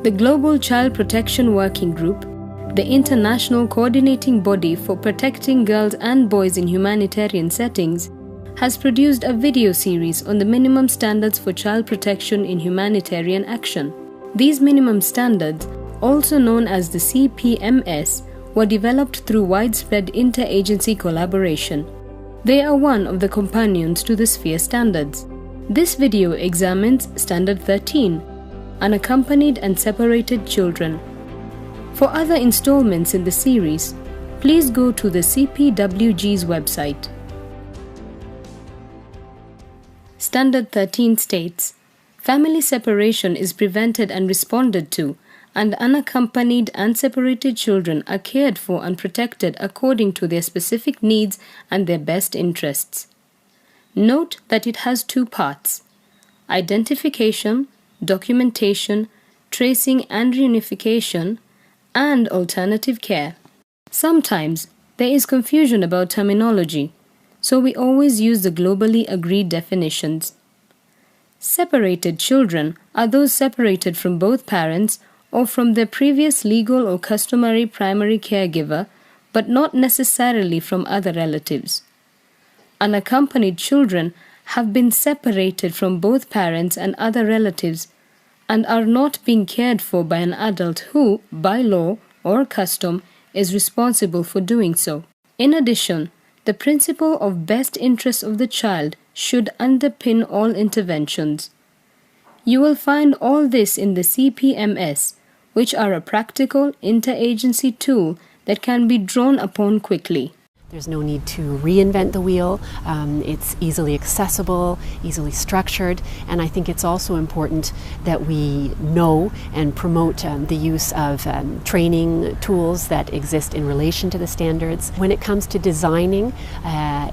The Global Child Protection Working Group, the international coordinating body for protecting girls and boys in humanitarian settings, has produced a video series on the minimum standards for child protection in humanitarian action. These minimum standards, also known as the CPMS, were developed through widespread interagency collaboration. They are one of the companions to the Sphere standards. This video examines Standard 13, Unaccompanied and Separated Children. For other installments in the series, please go to the CPWG's website. Standard 13 states, family separation is prevented and responded to, and unaccompanied and separated children are cared for and protected according to their specific needs and their best interests. Note that it has two parts: identification, documentation, tracing and reunification, and alternative care. Sometimes there is confusion about terminology, so we always use the globally agreed definitions. Separated children are those separated from both parents or from their previous legal or customary primary caregiver, but not necessarily from other relatives. Unaccompanied children have been separated from both parents and other relatives and are not being cared for by an adult who, by law or custom, is responsible for doing so. In addition, the principle of best interest of the child should underpin all interventions. You will find all this in the CPMS, which are a practical interagency tool that can be drawn upon quickly. There's no need to reinvent the wheel. It's easily accessible, easily structured, and I think it's also important that we know and promote the use of training tools that exist in relation to the standards. When it comes to designing,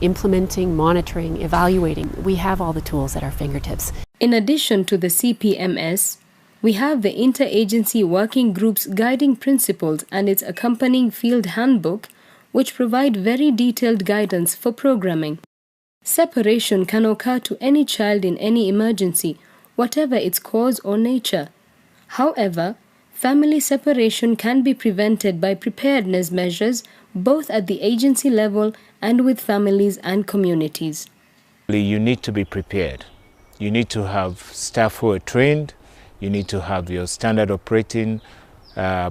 implementing, monitoring, evaluating, we have all the tools at our fingertips. In addition to the CPMS, we have the Interagency Working Group's guiding principles and its accompanying field handbook, which provide very detailed guidance for programming. Separation can occur to any child in any emergency, whatever its cause or nature. However, family separation can be prevented by preparedness measures both at the agency level and with families and communities. You need to be prepared. You need to have staff who are trained. You need to have your standard operating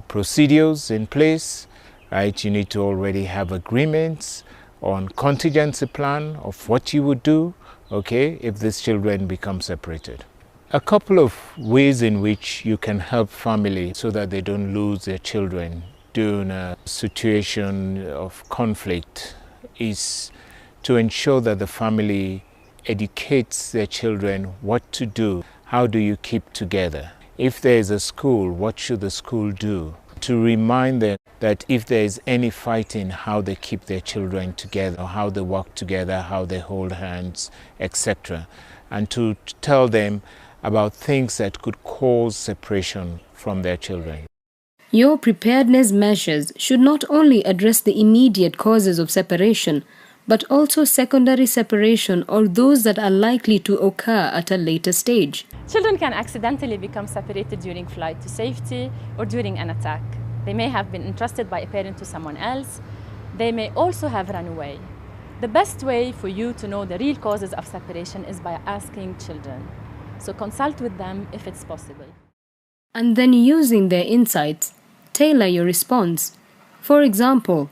procedures in place. Right? You need to already have agreements on contingency plan of what you would do, okay, if these children become separated. A couple of ways in which you can help family so that they don't lose their children during a situation of conflict is to ensure that the family educates their children what to do. How do you keep together? If there is a school, what should the school do? To remind them that if there is any fighting, how they keep their children together, how they work together, how they hold hands, etc. And to tell them about things that could cause separation from their children. Your preparedness measures should not only address the immediate causes of separation, but also secondary separation or those that are likely to occur at a later stage. Children can accidentally become separated during flight to safety or during an attack. They may have been entrusted by a parent to someone else. They may also have run away. The best way for you to know the real causes of separation is by asking children. So consult with them if it's possible. And then using their insights, tailor your response. For example,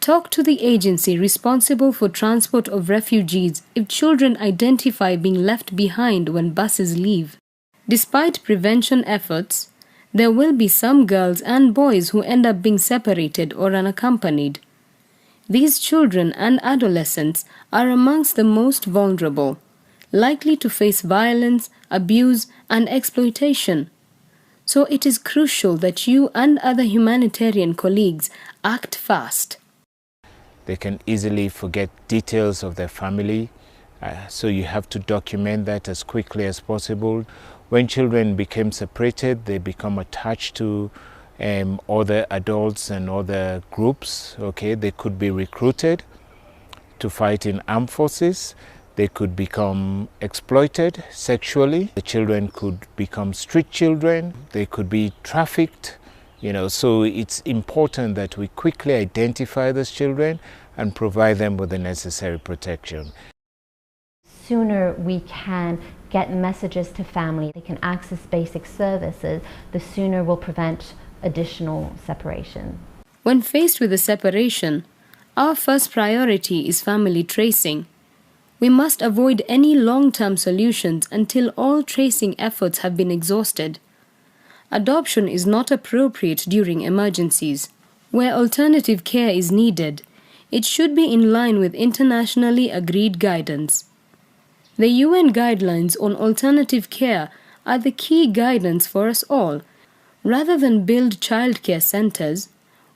talk to the agency responsible for transport of refugees if children identify being left behind when buses leave. Despite prevention efforts, there will be some girls and boys who end up being separated or unaccompanied. These children and adolescents are amongst the most vulnerable, likely to face violence, abuse, and exploitation. So it is crucial that you and other humanitarian colleagues act fast. They can easily forget details of their family, so you have to document that as quickly as possible. When children become separated, they become attached to other adults and other groups. Okay, they could be recruited to fight in armed forces. They could become exploited sexually. The children could become street children. They could be trafficked. So it's important that we quickly identify those children and provide them with the necessary protection. Sooner we can get messages to family, they can access basic services, the sooner we'll prevent additional separation. When faced with a separation, our first priority is family tracing. We must avoid any long-term solutions until all tracing efforts have been exhausted. Adoption is not appropriate during emergencies. Where alternative care is needed, it should be in line with internationally agreed guidance. The UN guidelines on alternative care are the key guidance for us all. Rather than build childcare centers,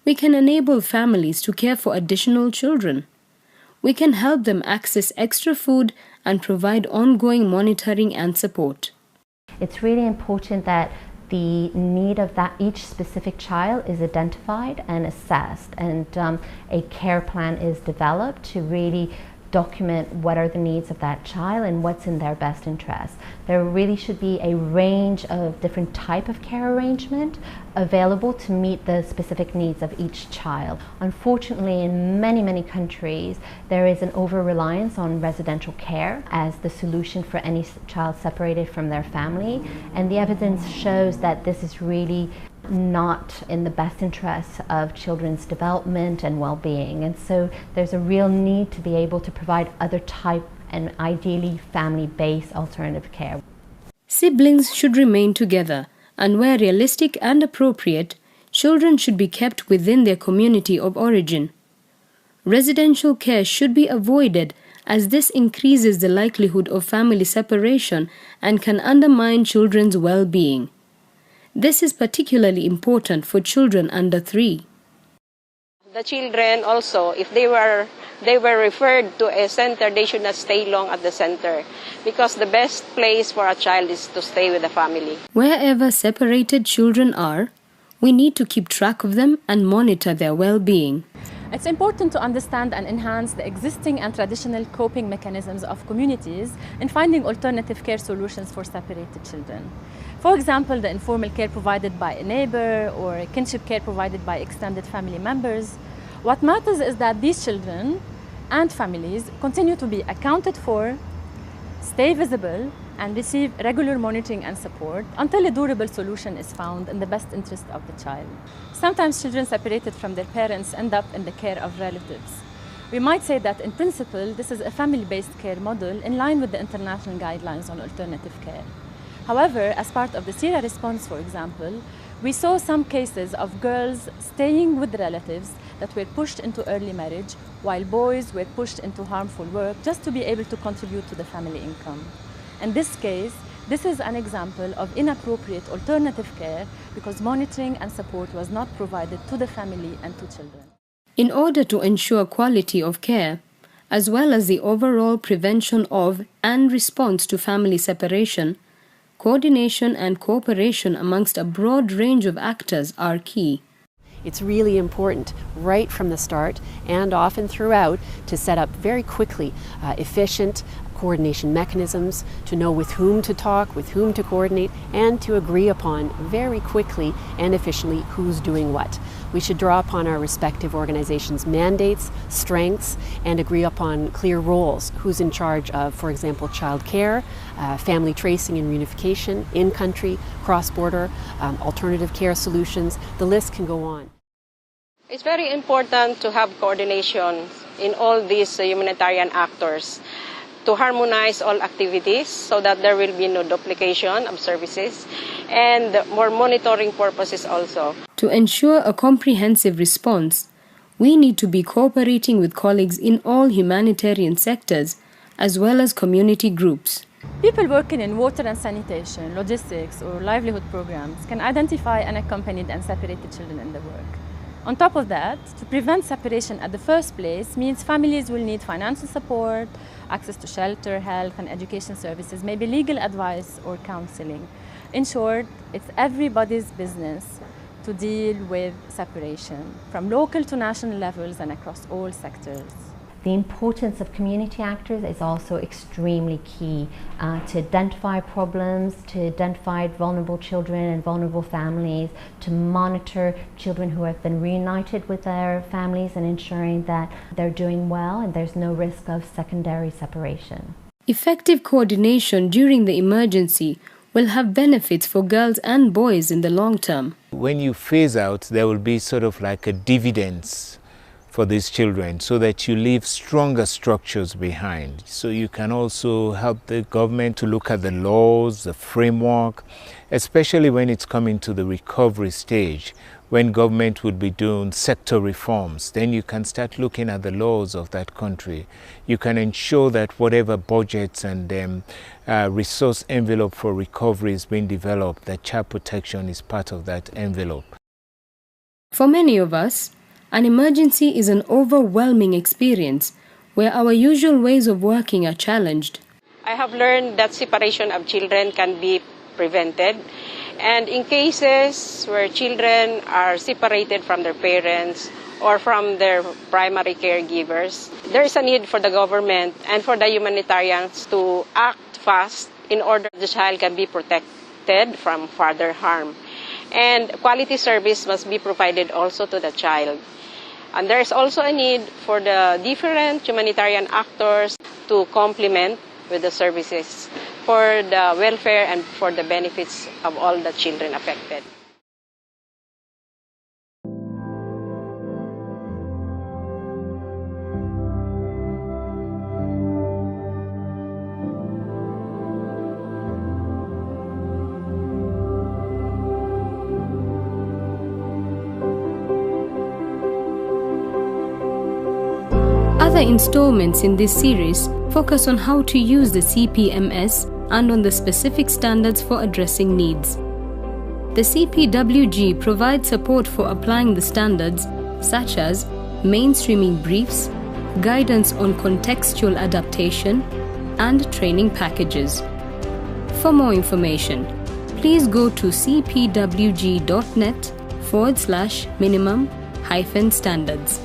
we can enable families to care for additional children. We can help them access extra food and provide ongoing monitoring and support. It's really important that the need of each specific child is identified and assessed, and a care plan is developed to really document what are the needs of that child and what's in their best interest. There really should be a range of different type of care arrangement available to meet the specific needs of each child. Unfortunately, in many countries, there is an over-reliance on residential care as the solution for any child separated from their family, and the evidence shows that this is really not in the best interest of children's development and well-being. And so there's a real need to be able to provide other type and ideally family-based alternative care. Siblings should remain together, and where realistic and appropriate, children should be kept within their community of origin. Residential care should be avoided, as this increases the likelihood of family separation and can undermine children's well-being. This is particularly important for children under 3. The children also, if they were referred to a center, they should not stay long at the center, because the best place for a child is to stay with the family. Wherever separated children are, we need to keep track of them and monitor their well-being. It's important to understand and enhance the existing and traditional coping mechanisms of communities in finding alternative care solutions for separated children. For example, the informal care provided by a neighbor or kinship care provided by extended family members. What matters is that these children and families continue to be accounted for, stay visible, and receive regular monitoring and support until a durable solution is found in the best interest of the child. Sometimes children separated from their parents end up in the care of relatives. We might say that in principle, this is a family-based care model in line with the international guidelines on alternative care. However, as part of the Syria response, for example, we saw some cases of girls staying with relatives that were pushed into early marriage, while boys were pushed into harmful work just to be able to contribute to the family income. In this case, this is an example of inappropriate alternative care because monitoring and support was not provided to the family and to children. In order to ensure quality of care, as well as the overall prevention of and response to family separation, coordination and cooperation amongst a broad range of actors are key. It's really important right from the start and often throughout to set up very quickly efficient coordination mechanisms, to know with whom to talk, with whom to coordinate, and to agree upon very quickly and efficiently who's doing what. We should draw upon our respective organizations' mandates, strengths, and agree upon clear roles. Who's in charge of, for example, child care, family tracing and reunification, in-country, cross-border, alternative care solutions. The list can go on. It's very important to have coordination in all these humanitarian actors, to harmonize all activities so that there will be no duplication of services and more monitoring purposes also. To ensure a comprehensive response, we need to be cooperating with colleagues in all humanitarian sectors as well as community groups. People working in water and sanitation, logistics, or livelihood programs can identify unaccompanied and separated children in their work. On top of that, to prevent separation at the first place means families will need financial support, access to shelter, health, and education services, maybe legal advice or counseling. In short, it's everybody's business to deal with separation, from local to national levels and across all sectors. The importance of community actors is also extremely key to identify problems, to identify vulnerable children and vulnerable families, to monitor children who have been reunited with their families and ensuring that they're doing well and there's no risk of secondary separation. Effective coordination during the emergency will have benefits for girls and boys in the long term. When you phase out, there will be sort of like a dividends for these children, so that you leave stronger structures behind. So you can also help the government to look at the laws, the framework, especially when it's coming to the recovery stage, when government would be doing sector reforms. Then you can start looking at the laws of that country. You can ensure that whatever budgets and resource envelope for recovery is being developed, that child protection is part of that envelope. For many of us, an emergency is an overwhelming experience where our usual ways of working are challenged. I have learned that separation of children can be prevented, and in cases where children are separated from their parents or from their primary caregivers, there is a need for the government and for the humanitarians to act fast in order the child can be protected from further harm. And quality service must be provided also to the child. And there is also a need for the different humanitarian actors to complement with the services for the welfare and for the benefits of all the children affected. Other installments in this series focus on how to use the CPMS and on the specific standards for addressing needs. The CPWG provides support for applying the standards, such as mainstreaming briefs, guidance on contextual adaptation, and training packages. For more information, please go to cpwg.net/minimum-standards.